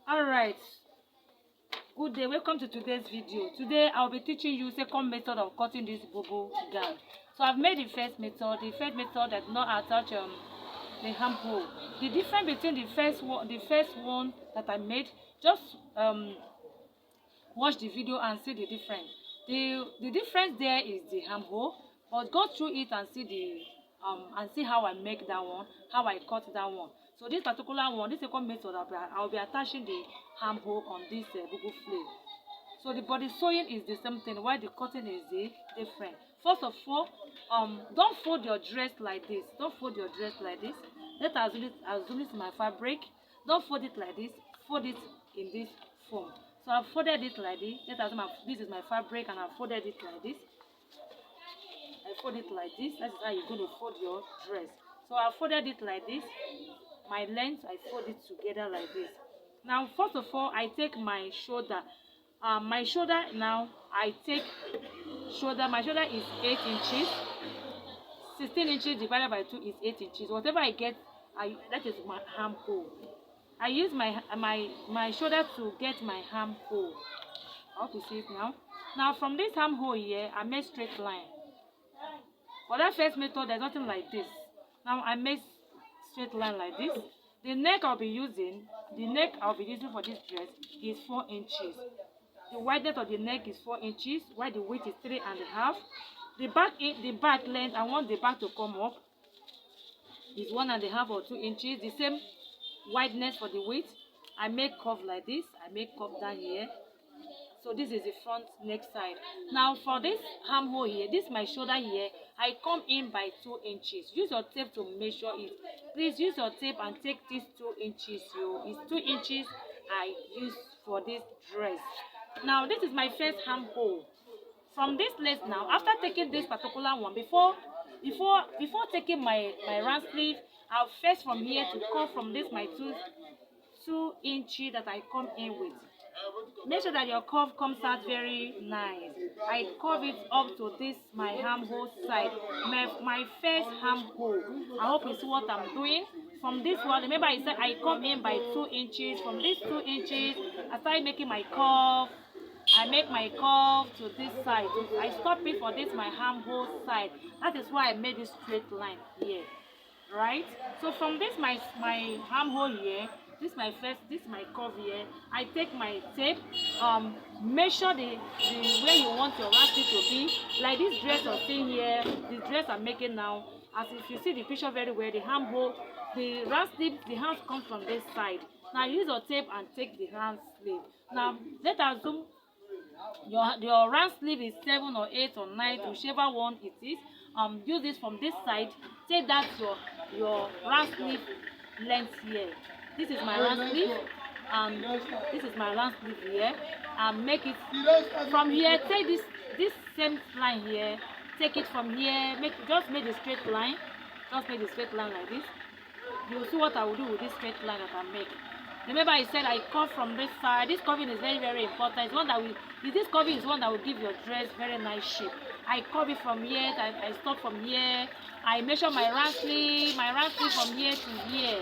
All right, good day, welcome to today's video. Today I'll be teaching you second method of cutting this Bubu gown. So I've made the first method. The first method that not attach the armhole. The difference between the first one that I made, just watch the video and see the difference. The difference there is the armhole, but go through it and see how I make that one, how I cut that one. So this particular one, this second method, I'll be attaching the armhole on this Bubu flame. So the body sewing is the same thing, while the cutting is the different. First of all, don't fold your dress like this. Don't fold your dress like this. Let us assume this is my fabric. Don't fold it like this. Fold it in this form. So I've folded it like this. Let us assume this is my fabric and I've folded it like this. I fold it like this. That is how you're going to fold your dress. So I folded it like this. My length, I fold it together like this. Now, first of all, I take my shoulder. My shoulder now, I take shoulder. My shoulder is 8 inches. 16 inches divided by 2 is 8 inches. Whatever I get, that is my armhole. I use my shoulder to get my armhole. I hope you see it now. Now, from this armhole here, I make straight line. For that first method, there's nothing like this. Now I make straight line like this. The neck I'll be using for this dress is 4 inches. The wideness of the neck is 4 inches, while the width is 3.5. The back length, I want the back to come up, is 1.5 or 2 inches. The same wideness for the width. I make curve like this. I make curve down here. So this is the front neck side. Now for this armhole here, this is my shoulder here, I come in by 2 inches. Use your tape to measure it. Please use your tape and take these 2 inches. It's 2 inches I use for this dress. Now this is my first armhole. From this lace now, after taking this particular one, before taking my round sleeve, I'll first from here to cut from this my 2 inches that I come in with. Make sure that your curve comes out very nice. I curve it up to this my armhole side, my first armhole. I hope you see what I'm doing. From this one, remember I said I come in by 2 inches. From these 2 inches, I start making my curve. I make my curve to this side. I stop it for this my armhole side. That is why I made this straight line here, right? So from this my armhole here, this is my curve here. I take my tape, measure the where you want your elastic to be. Like this dress you're seeing here, the dress I'm making now. As if you see the picture very well, the armhole, the round sleeve, the hands come from this side. Now use your tape and take the hand sleeve. Now let us assume your round sleeve is 7 or 8 or 9, whichever one it is. Use this from this side. Take that your round sleeve length here. This is my round sleeve, and this is my round sleeve here. And make it from here. Take this same line here. Take it from here. Just make the straight line. Just make the straight line like this. You will see what I will do with this straight line that I make. Remember, I said I curve from this side. This curving is very, very important. It's one that this curving is one that will give your dress very nice shape. I curve it from here. I stop from here. I measure my round sleeve from here to here.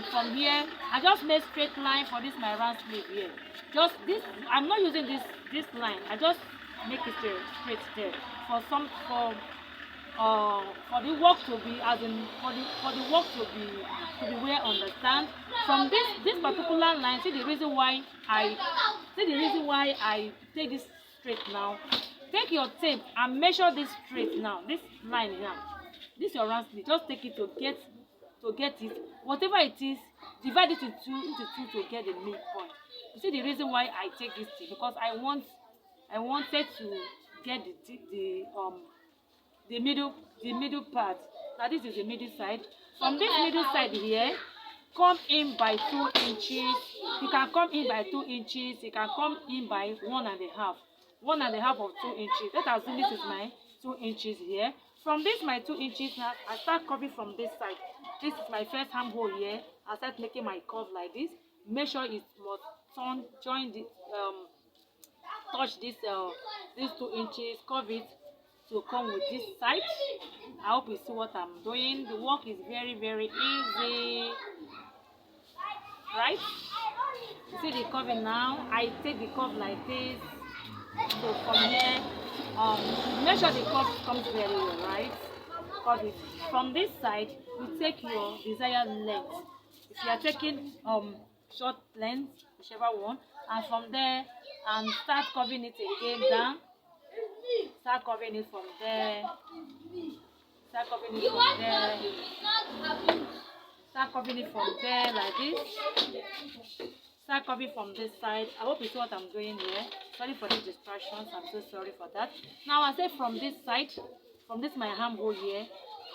From here, I just make straight line for this my round sleeve here. Just this, I'm not using this line. I just make it straight there for the work to be for the work to be well understand. From this particular line, see the reason why I take this straight now. Take your tape and measure this straight now. This line here. This is your round sleeve. Just take it to get it. Whatever it is, divide it into two to get the midpoint. You see the reason why I take this thing, because I wanted to get the middle part. Now this is the middle side. From this middle side here, come in by 2 inches. You can come in by 2 inches. You can come in by 1.5. 1.5 of 2 inches. Let us assume this is my 2 inches here. From this my 2 inches now, I start covering from this side. This is my first armhole here. I start making my curve like this. Make sure it must touch this these 2 inches. Curve it to come with this side. I hope you see what I'm doing. The work is very, very easy, right? You see the curving now. I take the curve like this. So from here, make sure the curve comes very well, right? Curve it. From this side, you take your desired length. If you are taking short length, whichever one, and from there, start curving it again down. Start curving it from there. Start curving it from there. Start curving it from there like this. Start curving from this side. I hope you see what I'm doing here. Sorry for the distractions. I'm so sorry for that. Now I say from this side, from this my armhole here,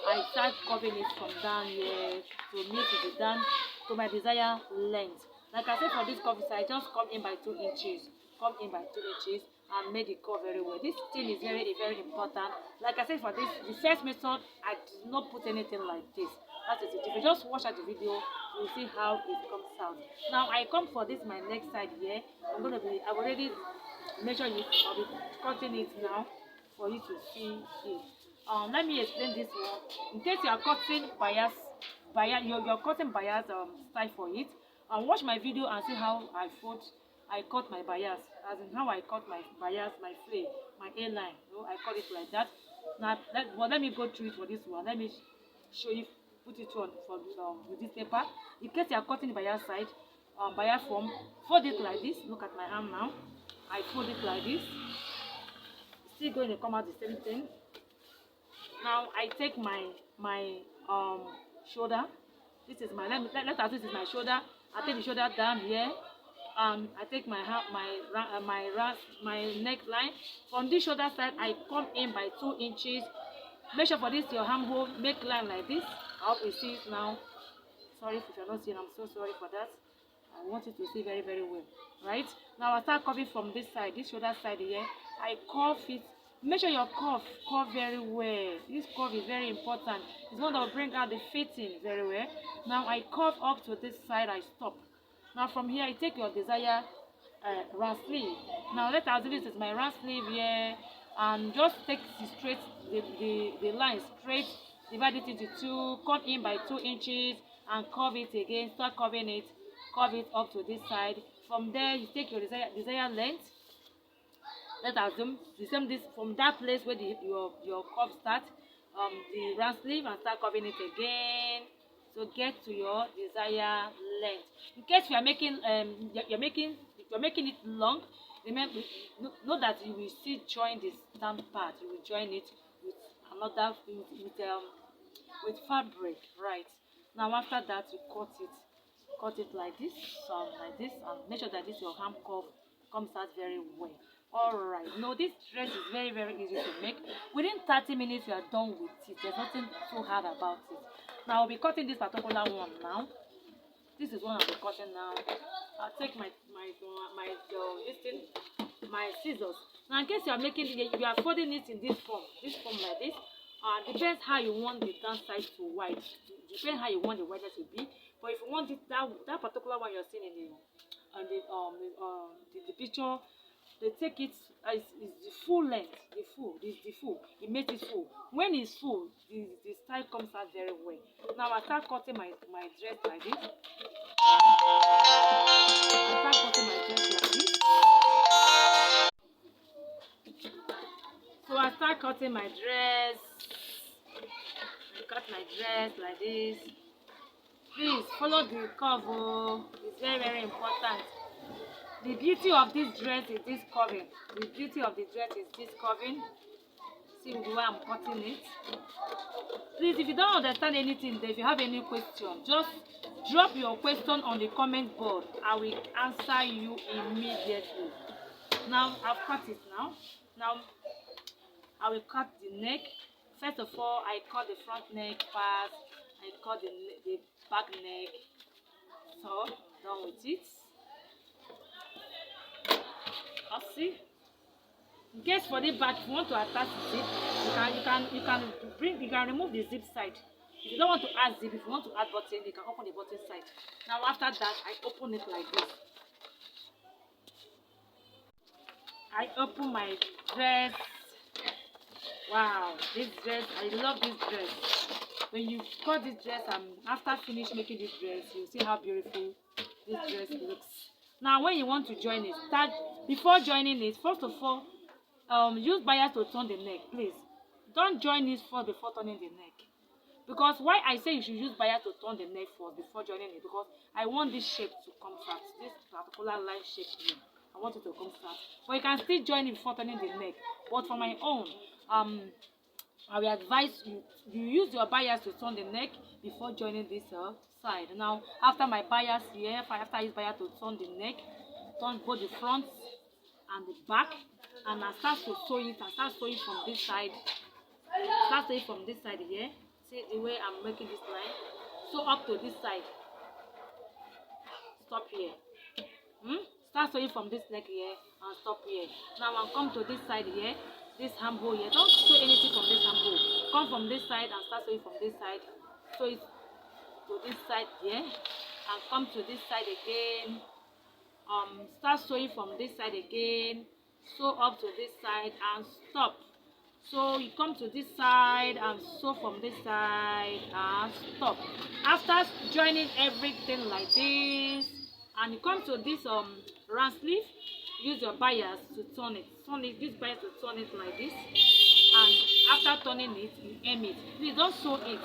I start curving it from down here to meet it down to my desired length. Like I said, for this curve side, just come in by 2 inches. Come in by 2 inches and make the curve very well. This thing is very, very important. Like I said, for this, the first method, I did not put anything like this. That is it. If you just watch out the video, you'll see how it comes out. Now I come for this my next side here. I've already measured it. I'll be cutting it now for you to see it. Let me explain this one. In case you are cutting you're cutting bias style for it. Watch my video and see how I cut my bias, as in how I cut my bias, my flay, my A-line. I cut it like that. Now, let me go through it for this one. Let me show you, put it on for with this paper. In case you are cutting bias side, bias form, fold it like this. Look at my arm now. I fold it like this. Still going to come out the same thing. Now I take my shoulder. This is my this is my shoulder. I take the shoulder down here. I take my neckline. From this shoulder side, I come in by 2 inches. Make sure for this your armhole, make line like this. I hope you see it now. Sorry if you're not seeing, I'm so sorry for that. I want you to see very, very well. Right? Now I start curving from this side, this shoulder side here. I curve it. Make sure your curve very well. This curve is very important. It's going to bring out the fitting very well. Now I curve up to this side, I stop. Now from here, I take your desired round sleeve. Now let us do this is my round sleeve here, and just take the line straight, divide it into 2, cut in by 2 inches, and curve it again. Start curving it, curve it up to this side. From there, you take your desired length. Let's assume the same this from that place where your curve starts, the round sleeve, and start curving it again. So get to your desired length. In case you are making you're making it long, remember, know that you will still join this stamp part. You will join it with another with fabric, right? Now after that, you cut it like this, and make sure that this your arm curve comes out very well. Alright, no, this dress is very, very easy to make. Within 30 minutes you are done with it. There's nothing too hard about it. Now I'll be cutting this particular one now. This is one I'll be cutting now. I'll take my scissors. Now in case you are making it, you are folding it in this form like this. Depends how you want the downside to wide. Depends how you want the wider to be. But if you want it that particular one you're seeing in the picture, they take it as the full length, the full. It makes it full. When it's full, the style comes out very well. Now I start cutting my dress like this. So I start cutting my dress. I cut my dress like this. Please follow the curve. It's very, very important. The beauty of this dress is this curving. The beauty of the dress is this curving. See the way I'm cutting it. Please, if you don't understand anything, if you have any question, just drop your question on the comment board. I will answer you immediately. Now I've cut it now. Now I will cut the neck. First of all, I cut the front neck part. I cut the back neck. So I'm done with it. See, in case for the back, if you want to attach the zip, you can remove the zip side. If you don't want to add zip, if you want to add button, you can open the button side. Now after that, I open it like this. I open my dress. Wow, this dress, I love this dress. When you cut this dress, after finish making this dress, you see how beautiful this dress looks. Now when you want to join it, start before joining it. First of all, use bias to turn the neck. Please don't join it first before turning the neck. Because why I say you should use bias to turn the neck first before joining it, because I want this shape to come fast. This particular line shape here, I want it to come fast. But you can still join it before turning the neck. But for my own, I will advise you use your bias to turn the neck before joining this side. Now after my bias here, after I use bias to turn the neck, turn both the front and the back, and I start to sew it. I start sewing from this side. Start sewing from this side here. See the way I'm making this line. So up to this side. Stop here. Start sewing from this neck here and stop here. Now I'll come to this side here. This armhole here. Don't sew anything from this armhole. Come from this side and start sewing from this side. Sew it to this side here. And come to this side again. Start sewing from this side again. Sew up to this side and stop. So you come to this side and sew from this side and stop. After joining everything like this, and you come to this round sleeve, use your bias to turn it. Use bias to turn it like this. And after turning it, you aim it. Please don't sew it,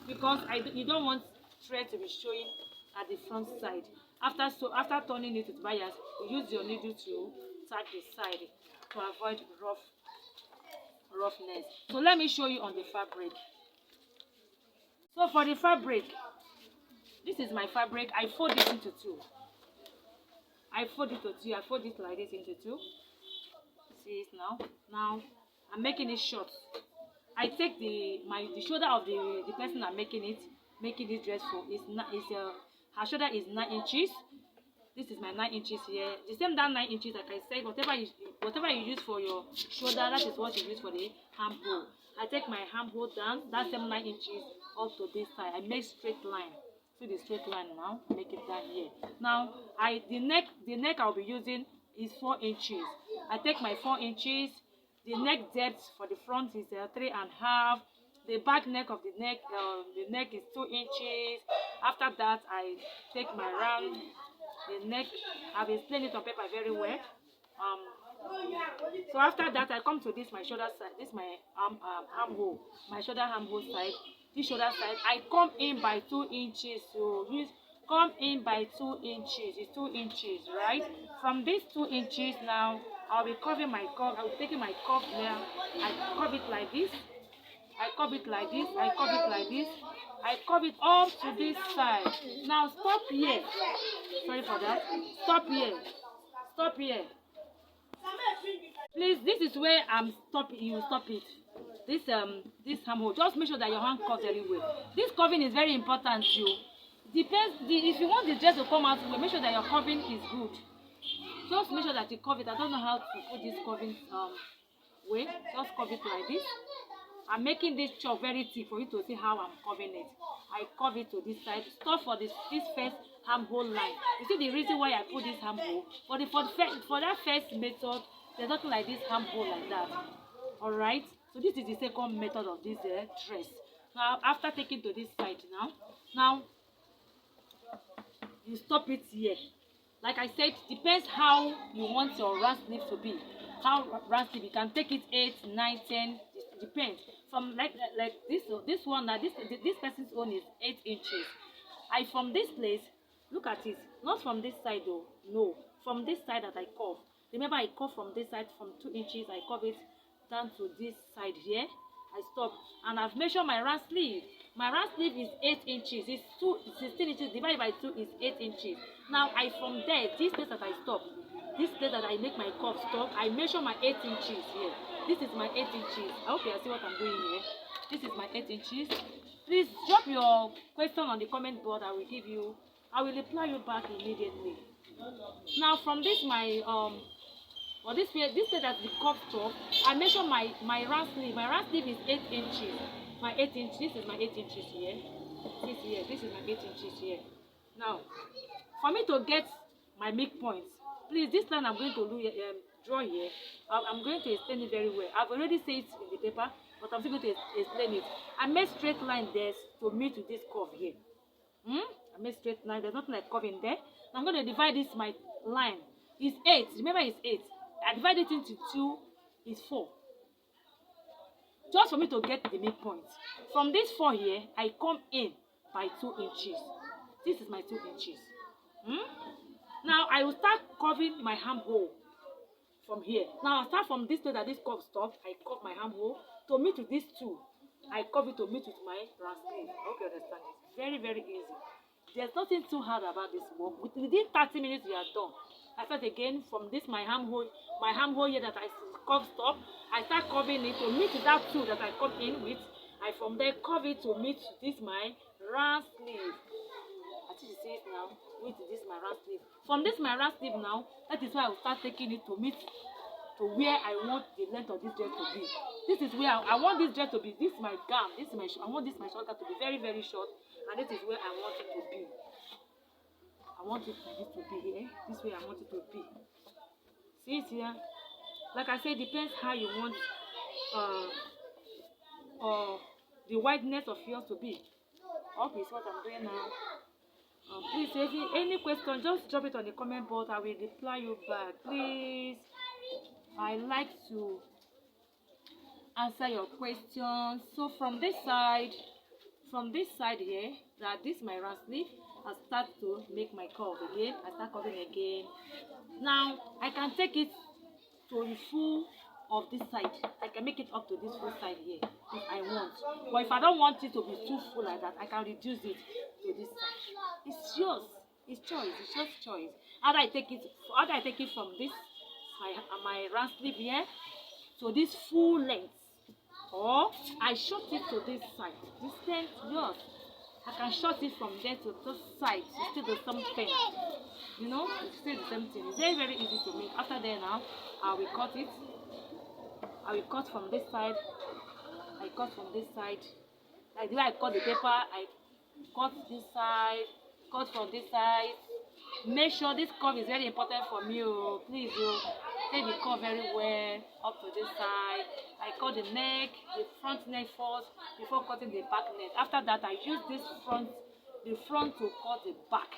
because you don't want thread to be showing at the front side. After turning it with bias, you use your needle to tag the side to avoid roughness. So let me show you on the fabric. So for the fabric, this is my fabric. I fold it into two. I fold it like this into two. See it now. Now I'm making it short. I take the shoulder of the person I'm making this dress for. Her shoulder is 9 inches. This is my 9 inches here. The same that 9 inches, like I said, whatever you use for your shoulder, that is what you use for the armhole. I take my armhole down, that same 9 inches up to this side. I make straight line. See the straight line now. Make it down here. Now the neck I'll be using is 4 inches. I take my 4 inches. The neck depth for the front is 3.5. The back neck of the neck is 2 inches. After that, I take my round. The neck, I've explained it on paper very well. So after that, I come to this my shoulder side. This my armhole, my shoulder armhole side. This shoulder side, I come in by 2 inches. So come in by 2 inches. It's 2 inches, right? From these 2 inches now, I'll be covering my curve. I'll be taking my curve here. I curve it like this. I curve it like this. I curve it like this. I curve it up to this side. Now stop here. Sorry for that. Stop here. Stop here. Please, this is where I'm stopping. You stop it. This armhole. Just make sure that your hand curves very well. This curving is very important too. Depends. If you want the dress to come out well, make sure that your curving is good. Just make sure that you curve it. I don't know how to put this curving way. Just curve it like this. I'm making this chop very thick for you to see how I'm curving it. I curve it to this side. Stop for this first armhole line. You see the reason why I put this armhole? For that first method, there's nothing like this armhole like that. Alright? So this is the second method of this dress. Now, after taking to this side now you stop it here. Like I said, depends how you want your round sleeve to be. How round sleeve, you can take it 8, 9, 10. It depends. From like this one now, this person's own is 8 inches. From this place, look at it. Not from this side though. No, from this side that I curve. Remember, I curve from this side from 2 inches. I curve it down to this side here. I stop, and I've measured my round sleeve. My round sleeve is 8 inches. It's 16 inches divided by 2 is 8 inches. Now from there, this place that I stop, this place that I make my curve stop, I measure my 8 inches here. This is my 8 inches. I hope you see what I'm doing here. This is my 8 inches. Please drop your question on the comment board. I will reply you back immediately. Now from this this place that the curve stop, I measure my round sleeve. My round sleeve is 8 inches. My 8 inches. This is my 8 inches here. This is my 8 inches here. Now, for me to get my midpoint, please, this line I'm going to draw here. I'm going to explain it very well. I've already said it in the paper, but I'm still going to explain it. I made straight line there to meet with this curve here. I made straight line. There's nothing like curve in there. I'm going to divide this my line. It's 8. Remember, it's 8. I divide it into 2. It's 4. Just for me to get the midpoint. From this 4 here, I come in by 2 inches. This is my 2 inches. Now I will start curving my armhole from here. Now I start from this place that this curve stops. I curve my armhole to meet with these 2. I curve it to meet with my round sleeve. I hope you understand it. Very, very easy. There's nothing too hard about this work. Within 30 minutes, we are done. I start again from this my armhole here that I curve stop. I start curving it to meet that 2 that I come in with. I from there curve it to meet this my round sleeve. I think you see it now. Meet this my round sleeve. From this my round sleeve now, that is why I will start taking it to meet to where I want the length of this dress to be. This is where I want this dress to be. This is my gown. This is my. I want this my short gown to be very, very short, and this is where I want it to be. I want it to be here. This way I want it to be. See it here. Like I said, it depends how you want the wideness of yours to be. Okay, so what I'm doing now. Please, if you any question, just drop it on the comment box. I will reply you back. Please, I like to answer your questions. So from this side here, that this my round sleeve, I start to make my curve again. I start curving again. Now I can take it to the full of this side. I can make it up to this full side here if I want. But if I don't want it to be too full like that, I can reduce it to this side. It's yours. It's choice. It's just choice. After I take it from this my round sleeve here to this full length, or I short it to this side. This length yours. I can short it from there to this side. It's still the same thing. You know, it's still the same thing. It's very, very easy to make. After there now, I will cut it. I will cut from this side. I cut from this side. Like the way I cut the paper, I cut this side, cut from this side. Make sure this curve is very important for me. Oh, please, take the curve very well up to this side. I cut the neck, the front neck first before cutting the back neck. After that, I use the front to cut the back.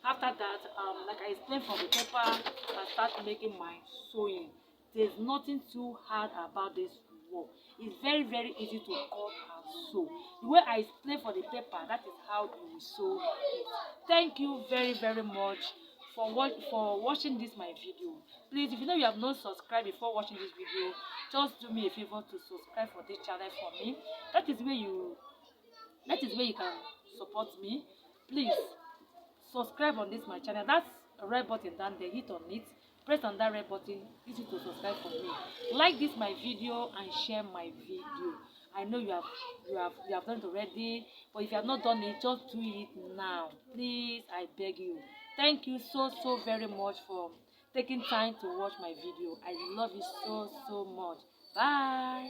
After that, like I explained from the paper, I start making my sewing. There's nothing too hard about this work. It's very, very easy to cut and sew. The way I explain for the paper, that is how you will sew it. Thank you very, very much for watching this my video. Please, if you know you have not subscribed before watching this video, just do me a favor to subscribe for this channel for me. That is where you can support me. Please subscribe on this my channel. That's a red button down there. Hit on it. Press on that red button. Use it to subscribe for me. Like this my video and share my video. I know you have done it already, but if you have not done it, just do it now. Please, I beg you. Thank you so very much for taking time to watch my video. I love you so much. Bye.